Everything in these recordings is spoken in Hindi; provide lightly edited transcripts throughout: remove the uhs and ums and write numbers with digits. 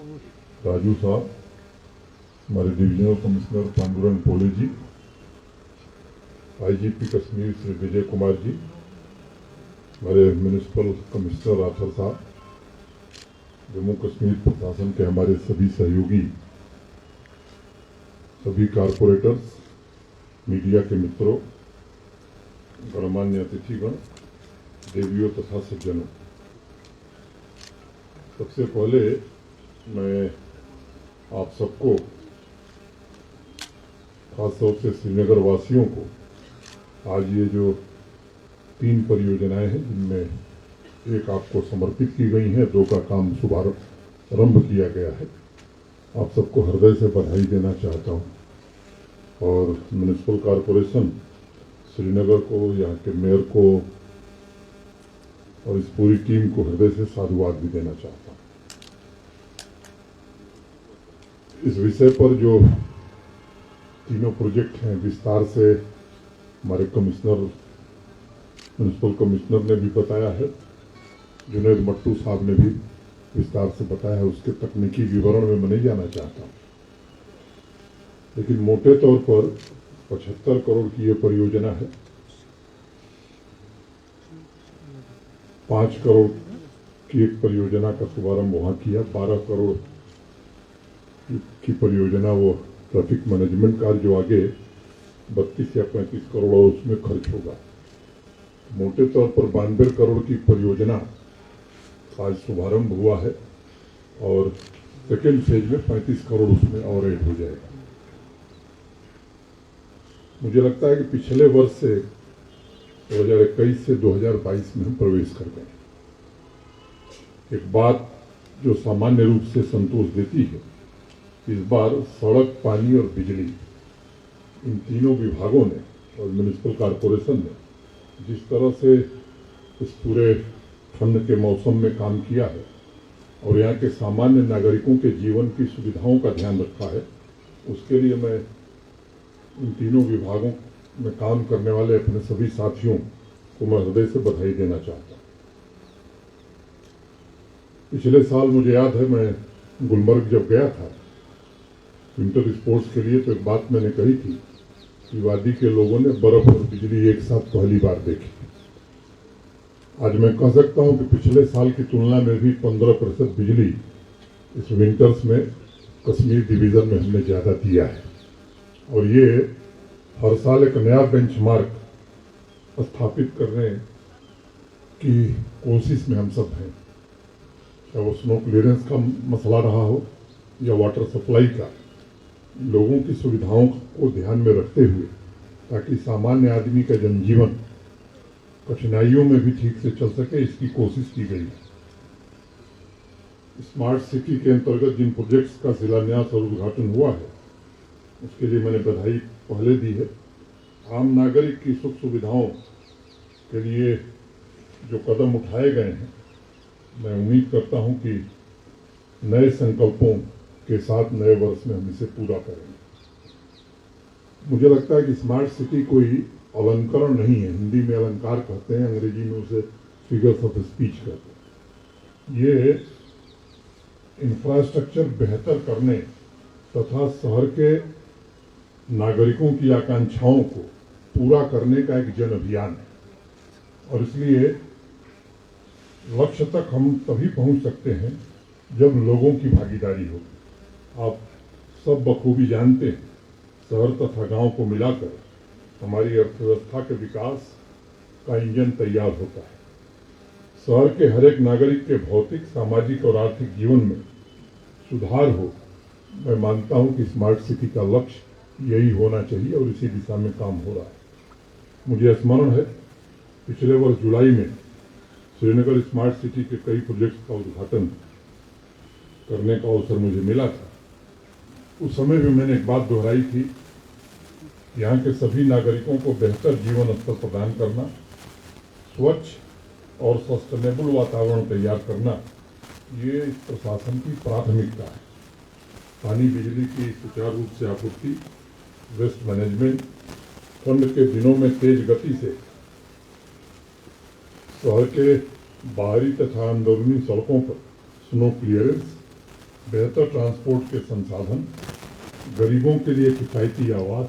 राजू साहब, हमारे डिविजनल कमिश्नर पांडुरंग पोले जी, आईजीपी कश्मीर श्री विजय कुमार जी, हमारे म्यूनिसिपल कमिश्नर राठौर साहब, जम्मू कश्मीर प्रशासन के हमारे सभी सहयोगी, सभी कारपोरेटर्स, मीडिया के मित्रों, गणमान्य अतिथिगण, देवियों तथा सज्जनों, सबसे पहले मैं आप सबको, खासतौर से श्रीनगर वासियों को, आज ये जो 3 परियोजनाएं हैं जिनमें एक आपको समर्पित की गई है, 2 का काम शुभारंभ किया गया है, आप सबको हृदय से बधाई देना चाहता हूं। और म्यूनिसिपल कॉरपोरेशन श्रीनगर को, यहाँ के मेयर को और इस पूरी टीम को हृदय से साधुवाद भी देना चाहता हूं। इस विषय पर जो तीनों प्रोजेक्ट हैं विस्तार से हमारे कमिश्नर, म्यूनिसिपल कमिश्नर ने भी बताया है, जुनैद मट्टू साहब ने भी विस्तार से बताया है, उसके तकनीकी विवरण में मैं नहीं जाना चाहता, लेकिन मोटे तौर पर 75 करोड़ की ये परियोजना है। 5 करोड़ की एक परियोजना का शुभारंभ वहां किया, 12 करोड़ की परियोजना वो ट्रैफिक मैनेजमेंट का जो आगे 32 या 35 करोड़ और उसमें खर्च होगा। मोटे तौर पर 92 करोड़ की परियोजना आज शुभारंभ हुआ है और सेकेंड फेज में 35 करोड़ उसमें और ऐड हो जाएगा। मुझे लगता है कि पिछले वर्ष से 2021 से 2022 में हम प्रवेश कर गए। एक बात जो सामान्य रूप से संतोष देती है, इस बार सड़क, पानी और बिजली, इन तीनों विभागों ने और म्यूनिसिपल कॉरपोरेशन ने जिस तरह से इस पूरे ठंड के मौसम में काम किया है और यहाँ के सामान्य नागरिकों के जीवन की सुविधाओं का ध्यान रखा है, उसके लिए मैं इन तीनों विभागों में काम करने वाले अपने सभी साथियों को मैं हृदय से बधाई देना चाहता हूँ। पिछले साल मुझे याद है, मैं गुलमर्ग जब गया था विंटर स्पोर्ट्स के लिए, तो एक बात मैंने कही थी कि वादी के लोगों ने बर्फ और बिजली एक साथ पहली बार देखी। आज मैं कह सकता हूं कि पिछले साल की तुलना में भी 15% बिजली इस विंटर्स में कश्मीर डिवीजन में हमने ज़्यादा दिया है और ये हर साल एक नया बेंचमार्क स्थापित करने की कोशिश में हम सब हैं। चाहे वो स्नो क्लियरेंस का मसला रहा हो या वाटर सप्लाई का, लोगों की सुविधाओं को ध्यान में रखते हुए, ताकि सामान्य आदमी का जनजीवन कठिनाइयों में भी ठीक से चल सके, इसकी कोशिश की गई है। स्मार्ट सिटी के अंतर्गत जिन प्रोजेक्ट्स का शिलान्यास और उद्घाटन हुआ है, उसके लिए मैंने बधाई पहले दी है। आम नागरिक की सुख सुविधाओं के लिए जो कदम उठाए गए हैं, मैं उम्मीद करता हूं कि नए संकल्पों के साथ नए वर्ष में हम इसे पूरा करेंगे। मुझे लगता है कि स्मार्ट सिटी कोई अलंकरण नहीं है, हिंदी में अलंकार कहते हैं, अंग्रेजी में उसे फिगर्स ऑफ स्पीच कहते हैं। ये इंफ्रास्ट्रक्चर बेहतर करने तथा शहर के नागरिकों की आकांक्षाओं को पूरा करने का एक जन अभियान है और इसलिए लक्ष्य तक हम तभी पहुंच सकते हैं जब लोगों की भागीदारी होगी। आप सब बखूबी जानते हैं, शहर तथा गांव को मिलाकर हमारी अर्थव्यवस्था के विकास का इंजन तैयार होता है। शहर के हर एक नागरिक के भौतिक, सामाजिक और आर्थिक जीवन में सुधार हो, मैं मानता हूं कि स्मार्ट सिटी का लक्ष्य यही होना चाहिए और इसी दिशा में काम हो रहा है। मुझे स्मरण है, पिछले वर्ष जुलाई में श्रीनगर स्मार्ट सिटी के कई प्रोजेक्ट्स का उद्घाटन करने का अवसर मुझे मिला था। उस समय भी मैंने एक बात दोहराई थी, यहाँ के सभी नागरिकों को बेहतर जीवन स्तर प्रदान करना, स्वच्छ और सस्टेनेबल वातावरण तैयार करना, ये इस प्रशासन की प्राथमिकता है। पानी, बिजली की सुचारू रूप से आपूर्ति, वेस्ट मैनेजमेंट, ठंड के दिनों में तेज गति से शहर के बाहरी तथा अंदरूनी सड़कों पर स्नो क्लियरेंस, बेहतर ट्रांसपोर्ट के संसाधन, गरीबों के लिए किफायती आवास,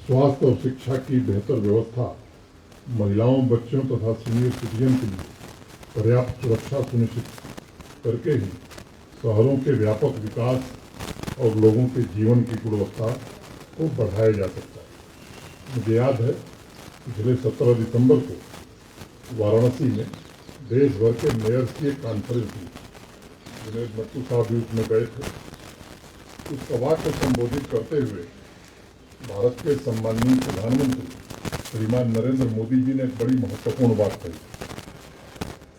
स्वास्थ्य और शिक्षा की बेहतर व्यवस्था, महिलाओं, बच्चों तथा सीनियर सिटीजन के लिए पर्याप्त सुरक्षा सुनिश्चित करके ही शहरों के व्यापक विकास और लोगों के जीवन की गुणवत्ता को बढ़ाया जा सकता है। मुझे याद है पिछले 17 दिसंबर को वाराणसी में देश भर के मेयर्स की एक कॉन्फ्रेंस हुई, जिन्हें मट्टू साहब भी उसमें गए थे। उस सभा को संबोधित करते हुए भारत के सम्माननीय प्रधानमंत्री श्रीमान नरेंद्र मोदी जी ने एक बड़ी महत्वपूर्ण बात कही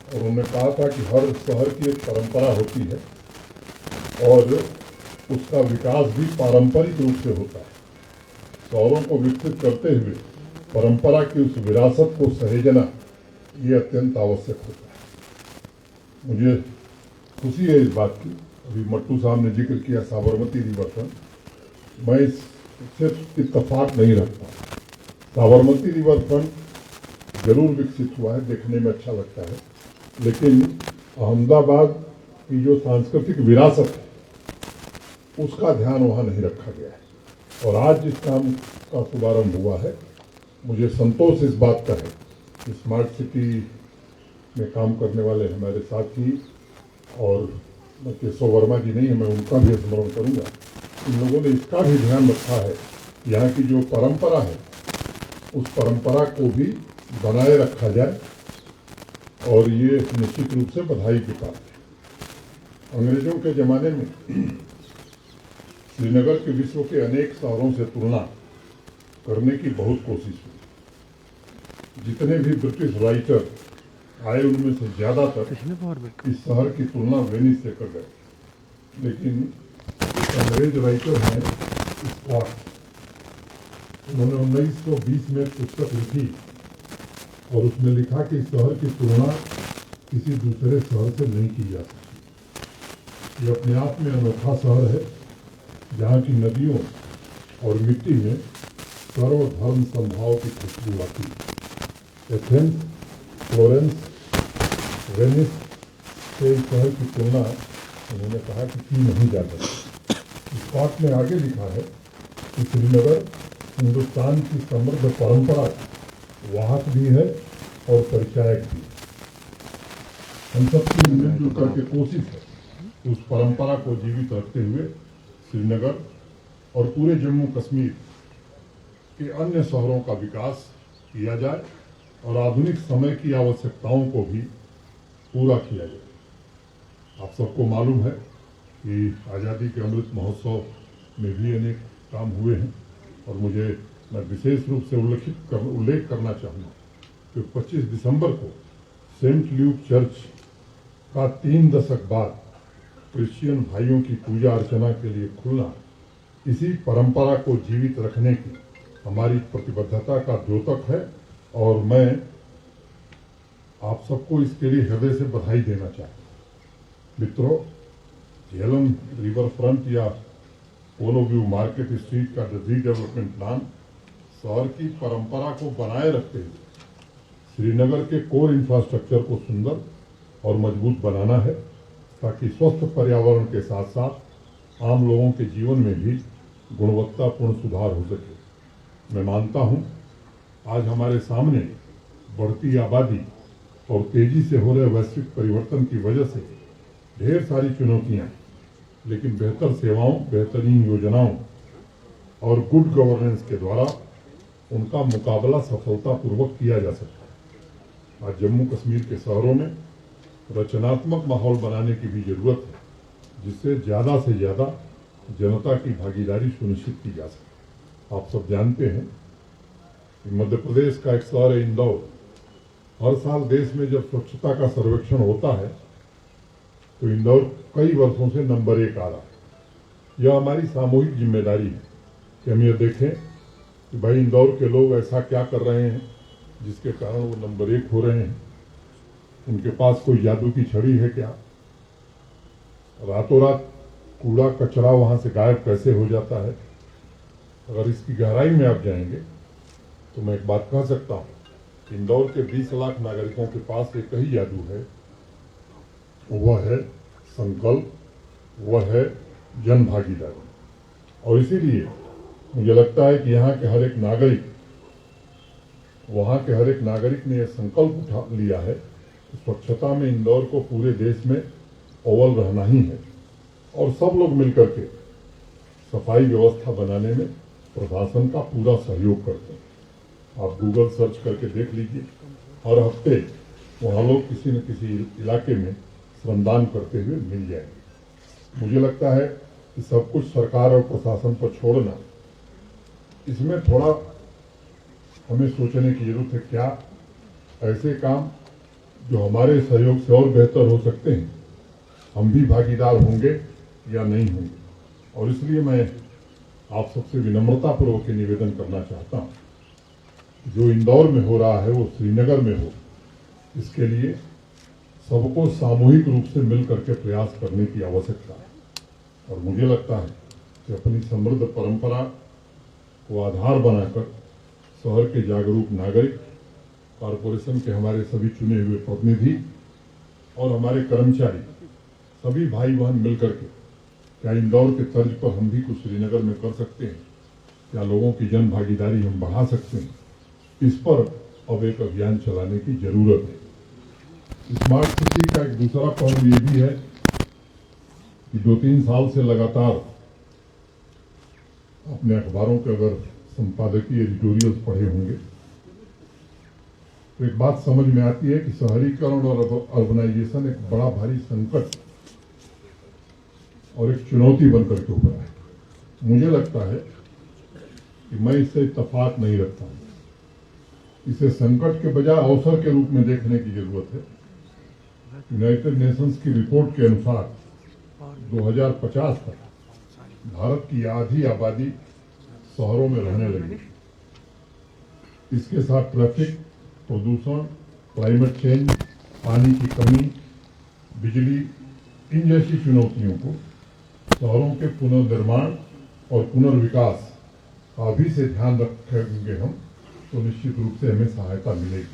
और उन्होंने कहा था कि हर शहर की एक परंपरा होती है और उसका विकास भी पारंपरिक रूप से होता है। शहरों को विकसित करते हुए परंपरा की उस विरासत को सहेजना ये अत्यंत आवश्यक होता है। मुझे खुशी है इस बात की, अभी मट्टू साहब ने जिक्र किया साबरमती रिवरफ्रंट, मैं इससे इत्तेफाक नहीं रखता। साबरमती रिवरफ्रंट जरूर विकसित हुआ है, देखने में अच्छा लगता है, लेकिन अहमदाबाद की जो सांस्कृतिक विरासत है उसका ध्यान वहाँ नहीं रखा गया है। और आज जिस काम का शुभारंभ हुआ है, मुझे संतोष इस बात का है कि स्मार्ट सिटी में काम करने वाले हमारे साथी और केशव वर्मा जी नहीं है, मैं उनका भी स्मरण करूंगा। इन लोगों ने इसका भी ध्यान रखा है, यहाँ की जो परंपरा है उस परंपरा को भी बनाए रखा जाए और ये निश्चित रूप से बधाई की बात है। अंग्रेजों के ज़माने में श्रीनगर के विश्व के अनेक शहरों से तुलना करने की बहुत कोशिश हुई। जितने भी ब्रिटिश राइटर आए उनमें से ज़्यादातर इस शहर की तुलना वेनिस से कर गए, लेकिन अंग्रेज राइटर हैं स्कॉट, उन्होंने 1920 में पुस्तक लिखी और उसमें लिखा कि इस शहर की तुलना किसी दूसरे शहर से नहीं की जा सकती। ये अपने आप में अनोखा शहर है, जहाँ की नदियों और मिट्टी में सर्वधर्म समभाव की खुशबू आती है। एथेंस, फ्लोरेंस, वेनिस से इस शहर की तुलना उन्होंने कहा कि की नहीं जा सकती। स्कॉट ने आगे लिखा है कि श्रीनगर हिंदुस्तान की समृद्ध परंपरा वाहक भी है और परिचायक भी। हम सबकी मिलजुल करके कोशिश है कि उस परंपरा को जीवित रखते हुए श्रीनगर और पूरे जम्मू कश्मीर के अन्य शहरों का विकास किया जाए और आधुनिक समय की आवश्यकताओं को भी पूरा किया जाए। आप सबको मालूम है कि आज़ादी के अमृत महोत्सव में भी अनेक काम हुए हैं और मैं विशेष रूप से उल्लेख करना चाहूँगा कि 25 दिसंबर को सेंट ल्यूक चर्च का 3 दशक बाद क्रिश्चियन भाइयों की पूजा अर्चना के लिए खुलना इसी परंपरा को जीवित रखने की हमारी प्रतिबद्धता का द्योतक है और मैं आप सबको इसके लिए हृदय से बधाई देना चाहता हूँ। मित्रों, झेलम रिवर फ्रंट या पोलो व्यू मार्केट स्ट्रीट का रीडेवलपमेंट प्लान शहर की परंपरा को बनाए रखते हुए श्रीनगर के कोर इंफ्रास्ट्रक्चर को सुंदर और मजबूत बनाना है, ताकि स्वस्थ पर्यावरण के साथ साथ आम लोगों के जीवन में भी गुणवत्तापूर्ण सुधार हो सके। मैं मानता हूं आज हमारे सामने बढ़ती आबादी और तेजी से हो रहे वैश्विक परिवर्तन की वजह से ढेर सारी चुनौतियां, लेकिन बेहतर सेवाओं, बेहतरीन योजनाओं और गुड गवर्नेंस के द्वारा उनका मुकाबला सफलतापूर्वक किया जा सकता है। आज जम्मू कश्मीर के शहरों में रचनात्मक माहौल बनाने की भी जरूरत है, जिससे ज़्यादा से ज़्यादा जनता की भागीदारी सुनिश्चित की जा सके। आप सब जानते हैं कि मध्य प्रदेश का एक शहर है इंदौर। हर साल देश में जब स्वच्छता का सर्वेक्षण होता है तो इंदौर कई वर्षों से नंबर 1 आ रहा है। यह हमारी सामूहिक जिम्मेदारी है कि हम ये देखें कि भाई इंदौर के लोग ऐसा क्या कर रहे हैं जिसके कारण वो नंबर 1 हो रहे हैं। उनके पास कोई जादू की छड़ी है क्या? रातों रात कूड़ा कचरा वहां से गायब कैसे हो जाता है? अगर इसकी गहराई में आप जाएंगे तो मैं एक बात कह सकता हूं, इंदौर के 20 लाख नागरिकों के पास एक ही जादू है, वह है संकल्प, वह है जन भागीदारी। और इसीलिए मुझे लगता है कि यहाँ के हर एक नागरिक, वहाँ के हर एक नागरिक ने यह संकल्प उठा लिया है कि स्वच्छता में इंदौर को पूरे देश में अव्वल रहना ही है, और सब लोग मिलकर के सफाई व्यवस्था बनाने में प्रशासन का पूरा सहयोग करते हैं। आप गूगल सर्च करके देख लीजिए, हर हफ्ते वहाँ लोग किसी न किसी इलाके में श्रमदान करते हुए मिल जाएंगे। मुझे लगता है कि सब कुछ सरकार और प्रशासन पर छोड़ना, इसमें थोड़ा हमें सोचने की जरूरत है। क्या ऐसे काम जो हमारे सहयोग से और बेहतर हो सकते हैं, हम भी भागीदार होंगे या नहीं होंगे? और इसलिए मैं आप सबसे विनम्रतापूर्वक निवेदन करना चाहता हूँ, जो इंदौर में हो रहा है वो श्रीनगर में हो, इसके लिए सबको सामूहिक रूप से मिल करके प्रयास करने की आवश्यकता है। और मुझे लगता है कि अपनी समृद्ध परंपरा को आधार बनाकर शहर के जागरूक नागरिक, कॉरपोरेशन के हमारे सभी चुने हुए प्रतिनिधि और हमारे कर्मचारी, सभी भाई बहन मिलकर के क्या इंदौर के तर्ज पर हम भी कुछ श्रीनगर में कर सकते हैं? क्या लोगों की जन भागीदारी हम बढ़ा सकते हैं? इस पर अब एक अभियान चलाने की जरूरत है। स्मार्ट सिटी का एक दूसरा पहलू ये भी है कि 2-3 साल से लगातार अपने अखबारों के अगर संपादकीय एडिटोरियल्स पढ़े होंगे तो एक बात समझ में आती है कि शहरीकरण और अर्बनाइजेशन एक बड़ा भारी संकट और एक चुनौती बनकर के उभरा है। मुझे लगता है कि मैं इससे इत्तेफाक नहीं रखता हूं। इसे संकट के बजाय अवसर के रूप में देखने की जरूरत है। यूनाइटेड नेशंस की रिपोर्ट के अनुसार 2050 तक भारत की आधी आबादी शहरों में रहने लगी। इसके साथ ट्रैफिक, प्रदूषण, क्लाइमेट चेंज, पानी की कमी, बिजली, इन जैसी चुनौतियों को शहरों के पुनर्निर्माण और पुनर्विकास का भी से ध्यान रखेंगे हम, तो निश्चित रूप से हमें सहायता मिलेगी।